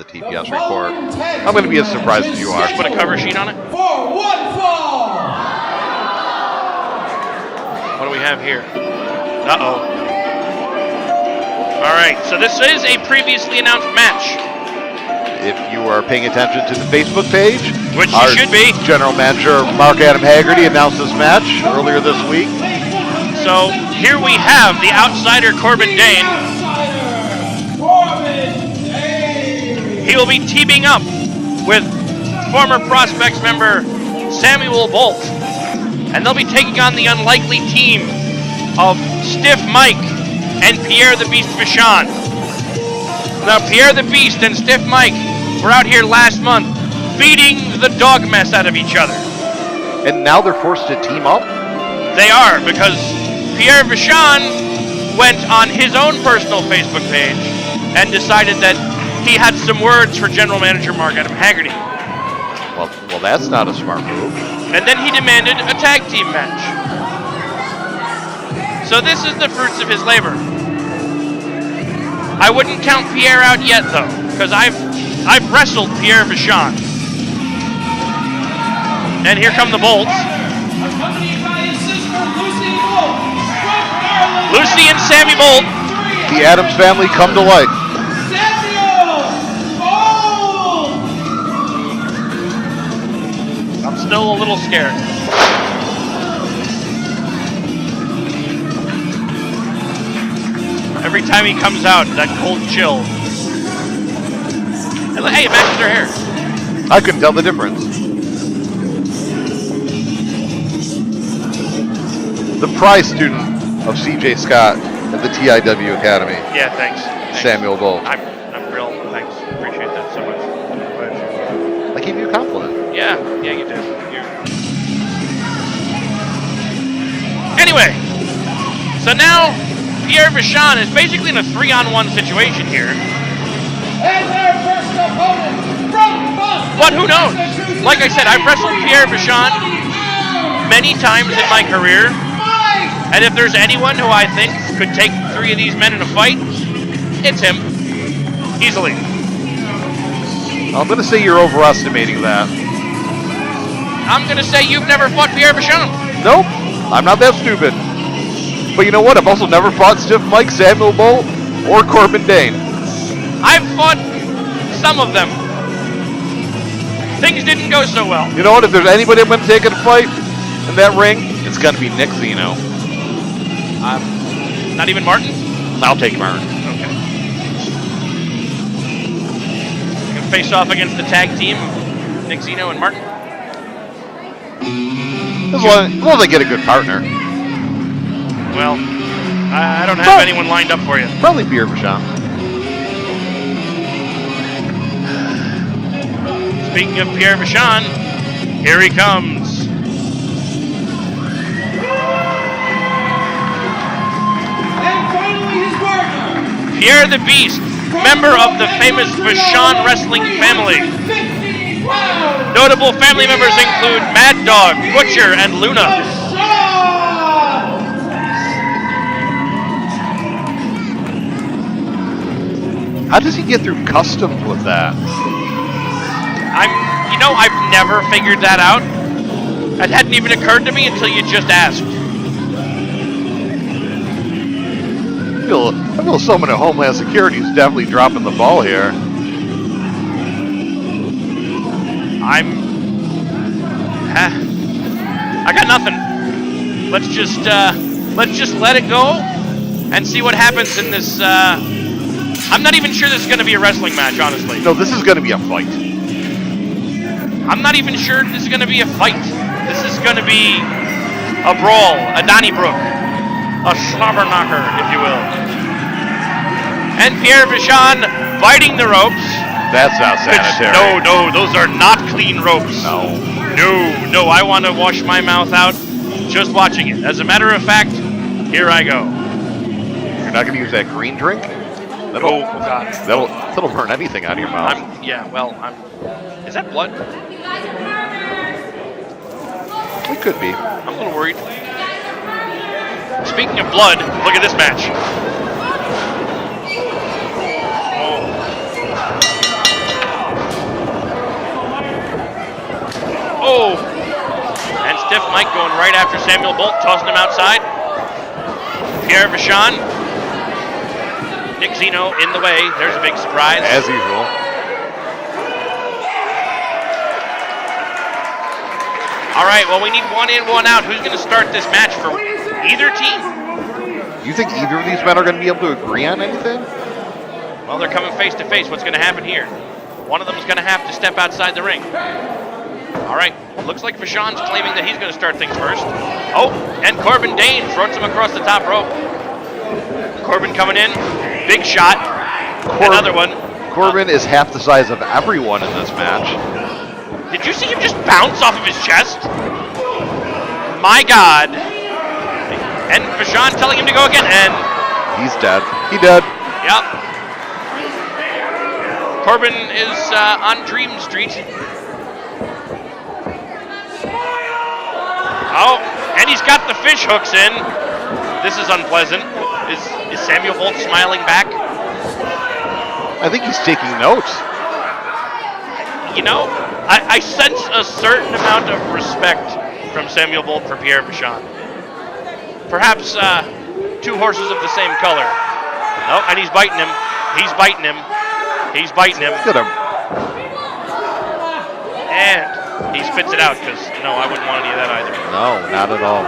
the TPS report. I'm going to be as surprised as you are. Just put a cover sheet on it. For one fall. What do we have here? Uh-oh. All right, so this is a previously announced match. If you are paying attention to the Facebook page, which you should be. General Manager Mark Adam Haggerty announced this match earlier this week. So here we have the outsider Korbin Dayne. He will be teaming up with former Prospects member Samuel Bolt, and they'll be taking on the unlikely team of Stiff Mike and Pierre the Beast Vachon. Now, Pierre the Beast and Stiff Mike were out here last month beating the dog mess out of each other. And now they're forced to team up? They are, because Pierre Vachon went on his own personal Facebook page and decided that he had some words for General Manager Mark Adam Haggerty. Well, that's not a smart move. And then he demanded a tag team match. So this is the fruits of his labor. I wouldn't count Pierre out yet, though, because I've wrestled Pierre Vachon. And here come the Bolts. Accompanied by his sister Lucy Bolt. Lucy and Sammy Bolt. The Addams family come to life. Samuel Bolt. I'm still a little scared. Every time he comes out, that cold chill. Hey, it matches her hair. I couldn't tell the difference. The prize student of C.J. Scott at the TIW Academy. Yeah, thanks. Samuel Bolt. I'm real. Thanks. Appreciate that so much. I gave you a compliment. Yeah, you did. Anyway, so now Pierre Vachon is basically in a 3-on-1 situation here. And their first opponent from Boston. But who knows? Like I said, I've wrestled Pierre Vachon many times in my career. And if there's anyone who I think could take 3 of these men in a fight, it's him. Easily. I'm going to say you're overestimating that. I'm going to say you've never fought Pierre Vachon. Nope, I'm not that stupid. But you know what? I've also never fought Stiff Mike, Samuel Bolt, or Korbin Dayne. I've fought some of them. Things didn't go so well. You know what? If there's anybody I'm going to take in a fight in that ring, it's going to be Nick Zeno. Not even Martin? I'll take Martin. Okay. You can face off against the tag team of Nick Zeno and Martin? As long as I get a good partner. Well, I don't have anyone lined up for you. Probably Pierre Vachon. Speaking of Pierre Vachon, here he comes. And finally his partner. Pierre the Beast, member of the famous Vachon wrestling family. Notable family members include Mad Dog, Butcher, and Luna. How does he get through customs with that? I've never figured that out. It hadn't even occurred to me until you just asked. I feel someone at Homeland Security is definitely dropping the ball here. I got nothing. Let's just let it go and see what happens in this. I'm not even sure this is going to be a wrestling match, honestly. No, this is going to be a fight. I'm not even sure this is going to be a fight. This is going to be a brawl, a Donnybrook, a slobber knocker, if you will. And Pierre Vachon biting the ropes. That's not sanitary. No, those are not clean ropes. No, I want to wash my mouth out just watching it. As a matter of fact, here I go. You're not going to use that green drink? Oh, God. That'll burn anything out of your mouth. Is that blood? It could be. I'm a little worried. Speaking of blood, look at this match. Mike going right after Samuel Bolt, tossing him outside. Pierre Vachon. Nick Zeno in the way. There's a big surprise. As usual. All right, well, we need one in, one out. Who's going to start this match for either team? You think either of these men are going to be able to agree on anything? Well, they're coming face to face. What's going to happen here? One of them is going to have to step outside the ring. All right, looks like Vachon's claiming that he's going to start things first. Oh, and Korbin Dayne throws him across the top rope. Korbin coming in, big shot, another one. Korbin is half the size of everyone in this match. Did you see him just bounce off of his chest? My God. And Vachon telling him to go again, and... He's dead. He dead. Yep. Korbin is on Dream Street. Oh, and he's got the fish hooks in. This is unpleasant. Is Samuel Bolt smiling back? I think he's taking notes. You know, I sense a certain amount of respect from Samuel Bolt for Pierre Vachon. Perhaps two horses of the same color. Oh, and he's biting him. He's biting him. He's biting him. Look at him. And he spits it out because, no, I wouldn't want any of that either. No, not at all.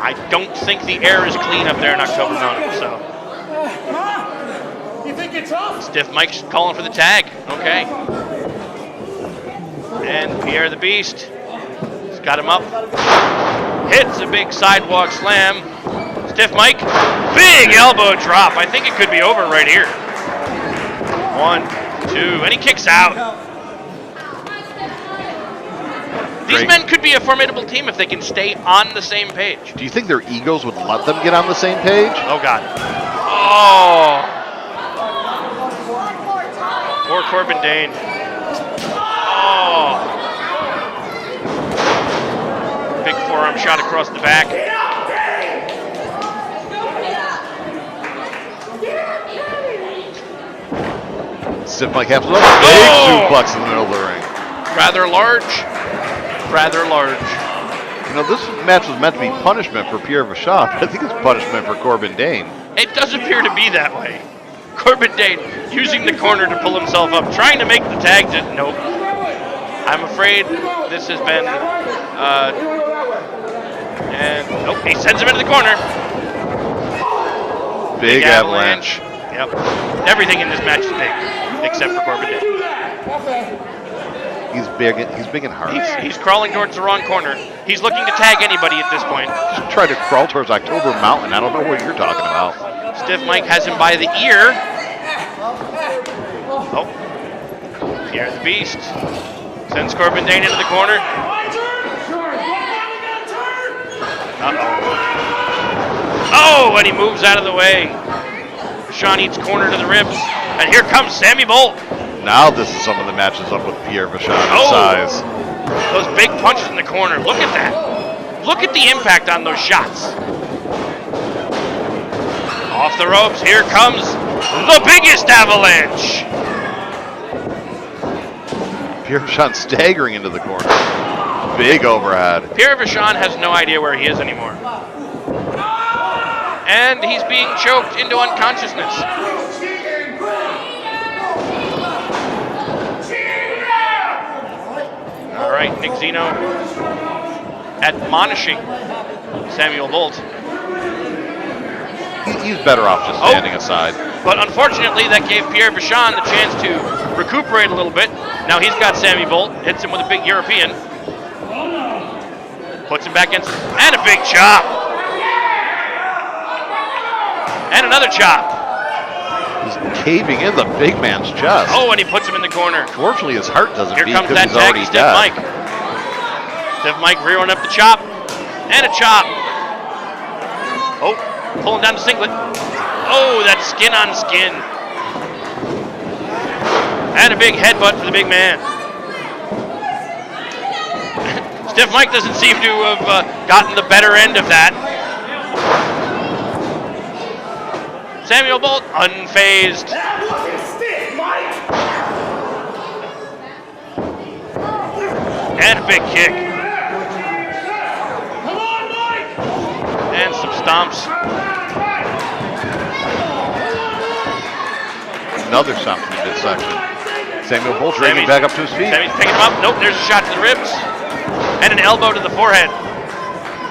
I don't think the air is clean up there in October Mountain, so. You think it's off? Stiff Mike's calling for the tag. Okay. And Pierre the Beast has got him up. Hits a big sidewalk slam. Stiff Mike, big elbow drop. I think it could be over right here. 1, 2, and he kicks out. These men could be a formidable team if they can stay on the same page. Do you think their egos would let them get on the same page? Oh, God. Oh. Poor Korbin Dayne. Oh. Big forearm shot across the back. Stiff Mike has a big suplex in the middle of the ring. Rather large. Rather large. You know, this match was meant to be punishment for Pierre Vachon, but I think it's punishment for Korbin Dayne. It does appear to be that way. Korbin Dayne using the corner to pull himself up, trying to make the tag. Nope. I'm afraid this has been... and nope, he sends him into the corner. Big avalanche. Yep. Everything in this match is big, except for Korbin Dayne. He's big and hard. He's crawling towards the wrong corner. He's looking to tag anybody at this point. Just try to crawl towards October Mountain. I don't know what you're talking about. Stiff Mike has him by the ear. Oh. Pierre the Beast sends Korbin Dayne into the corner. Uh-oh. Oh, and he moves out of the way. Vachon eats corner to the ribs. And here comes Sammy Bolt. Now this is some of the matches up with Pierre Vachon's size. Those big punches in the corner. Look at that. Look at the impact on those shots. Off the ropes. Here comes the biggest avalanche. Pierre Vachon staggering into the corner. Big overhead. Pierre Vachon has no idea where he is anymore. And he's being choked into unconsciousness. All right, Nick Zeno admonishing Samuel Bolt. He's better off just standing aside. But unfortunately, that gave Pierre Vachon the chance to recuperate a little bit. Now he's got Sammy Bolt, hits him with a big European. Puts him back against, and a big chop. And another chop. He's caving in the big man's chest. Oh, and he puts him in the corner. Fortunately, his heart doesn't beat Here comes because that he's already taggy Stiff dead. Mike. Stiff Mike rearing up the chop. And a chop. Oh, pulling down the singlet. Oh, that's skin on skin. And a big headbutt for the big man. Stiff Mike doesn't seem to have gotten the better end of that. Samuel Bolt, unfazed. That wasn't stiff, Mike. And a big kick. stomps. Another stomp in the midsection. Samuel Bolt dragging back up to his feet. Sammy's picking him up. Nope, there's a shot to the ribs. And an elbow to the forehead.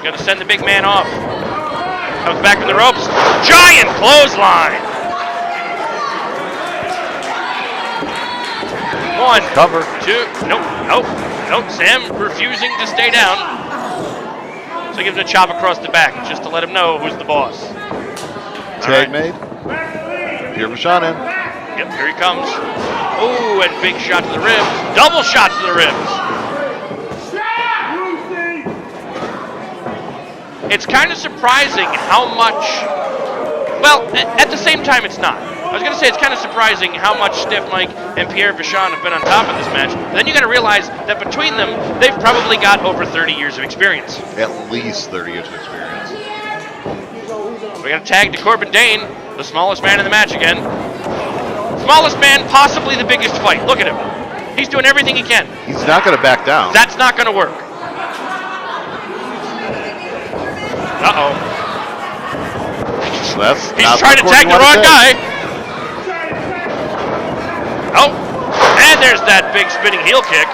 Gonna send the big man off. Comes back from the ropes. Giant clothesline. One. Cover. Two. Nope. Sam refusing to stay down. So he gives him a chop across the back just to let him know who's the boss. Tag made. Pierre Vachon in. Yep, here he comes. Oh, and big shot to the ribs. Double shot to the ribs. It's kind of surprising how much, well, at the same time it's not. I was going to say it's kind of surprising how much Stiff Mike and Pierre Vachon have been on top of this match. But then you got to realize that between them, they've probably got over 30 years of experience. At least 30 years of experience. We got a tag to Korbin Dayne, the smallest man in the match again. Smallest man, possibly the biggest fight. Look at him. He's doing everything he can. He's not going to back down. That's not going to work. Uh-oh. He's trying to tag the wrong guy. Oh, and there's that big spinning heel kick.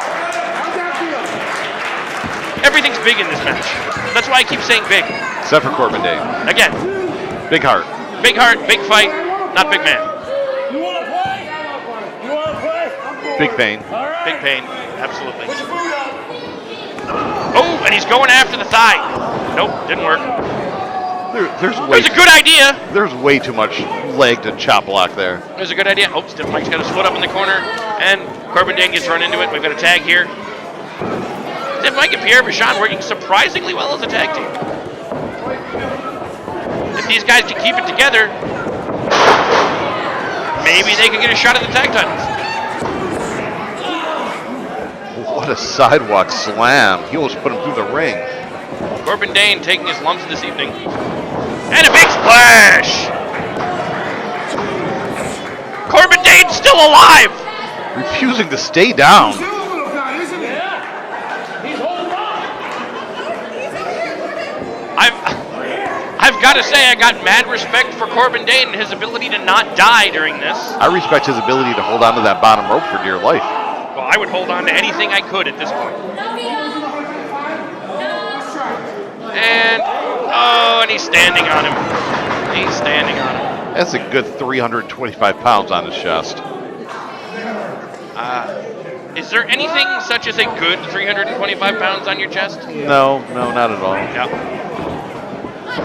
Everything's big in this match. That's why I keep saying big. Except for Korbin Dayne. Again. Big heart. Big heart, big fight, not big man. You want to play? You want to play? Big pain. Big pain, absolutely. Oh, and he's going after the thigh. Nope, didn't work. There's It was a good idea. There's way too much leg to chop block there. It was a good idea. Oh, Stiff Mike's got his foot up in the corner, and Korbin Dayne gets run into it. We've got a tag here. Stiff Mike and Pierre Vachon working surprisingly well as a tag team. If these guys can keep it together, maybe they can get a shot at the tag titles. What a sidewalk slam. He almost put him through the ring. Korbin Dayne taking his lumps this evening. And a big splash! Korbin Dayne's still alive! Refusing to stay down. I've got to say, I got mad respect for Korbin Dayne and his ability to not die during this. I respect his ability to hold on to that bottom rope for dear life. Well, I would hold on to anything I could at this point. And he's standing on him. He's standing on him. That's a good 325 pounds on his chest. Is there anything such as a good 325 pounds on your chest? No, not at all. Yeah.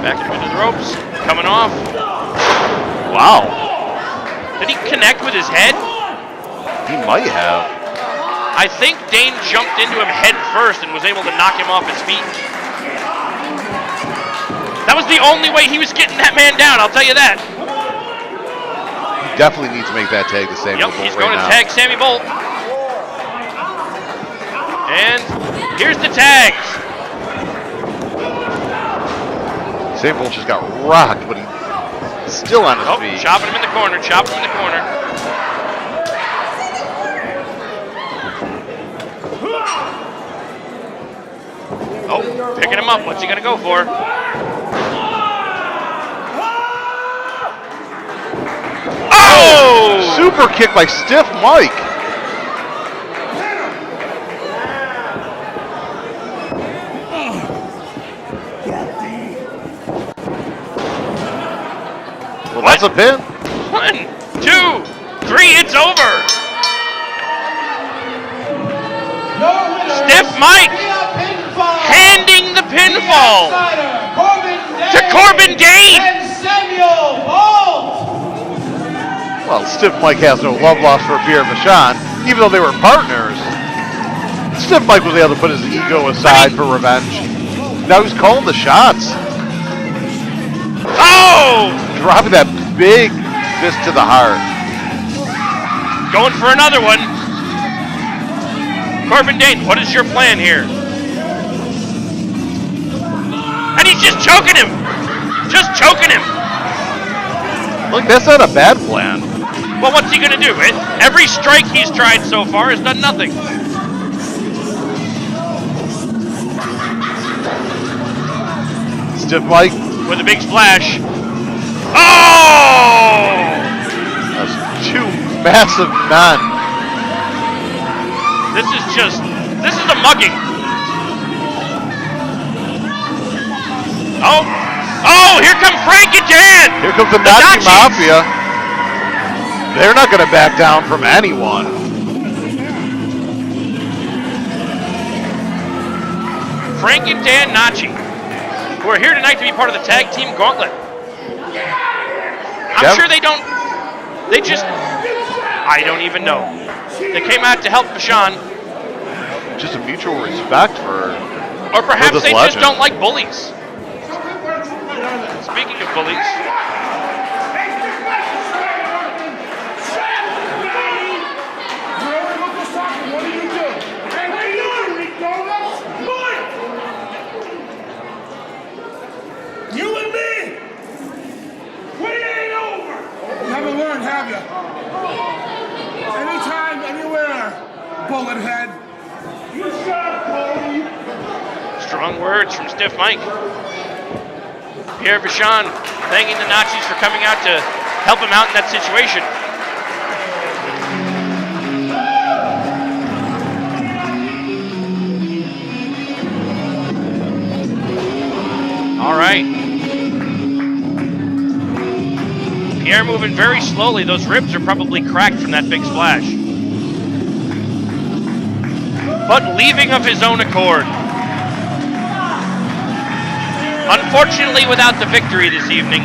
Back into the ropes. Coming off. Wow. Did he connect with his head? He might have. I think Dayne jumped into him head first and was able to knock him off his feet. That was the only way he was getting that man down, I'll tell you that. He definitely needs to make that tag to Samuel Bolt he's going to tag Sammy Bolt. And here's the tags. Samuel Bolt just got rocked, but he's still on his feet. Chopping him in the corner, chopping him in the corner. Oh, picking him up. What's he going to go for? Oh! Super kick by Stiff Mike. Well, that's a pin. 1, 2, 3, it's over. Stiff Mike handing the pinfall to Korbin Dayne. And Samuel Bolt. Well, Stiff Mike has no love lost for Pierre Vachon, even though they were partners. Stiff Mike was able to put his ego aside for revenge. Now he's calling the shots. Oh! Dropping that big fist to the heart. Going for another one. Korbin Dayne, what is your plan here? And he's just choking him. Just choking him. Look, that's not a bad plan. Well, what's he going to do? Every strike he's tried so far has done nothing. Stiff Mike with a big splash. Oh! That's two massive men. This is a mugging. Oh, here come Frank and Dan. Here comes the Nazi Mafia. They're not going to back down from anyone. Frank and Dan Nachi, who are here tonight to be part of the tag team gauntlet. I'm sure they don't. I don't even know. They came out to help Vachon. Just a mutual respect for. Or perhaps this they legend. just don't like bullies. Speaking of bullies. You and me! We ain't over! You haven't learned, have you? Anytime, anywhere, bullet head. You shut up, Korbin! Strong words from Stiff Mike. Pierre Vachon thanking the Nazis for coming out to help him out in that situation. All right. Pierre moving very slowly. Those ribs are probably cracked from that big splash. But leaving of his own accord. Unfortunately, without the victory this evening.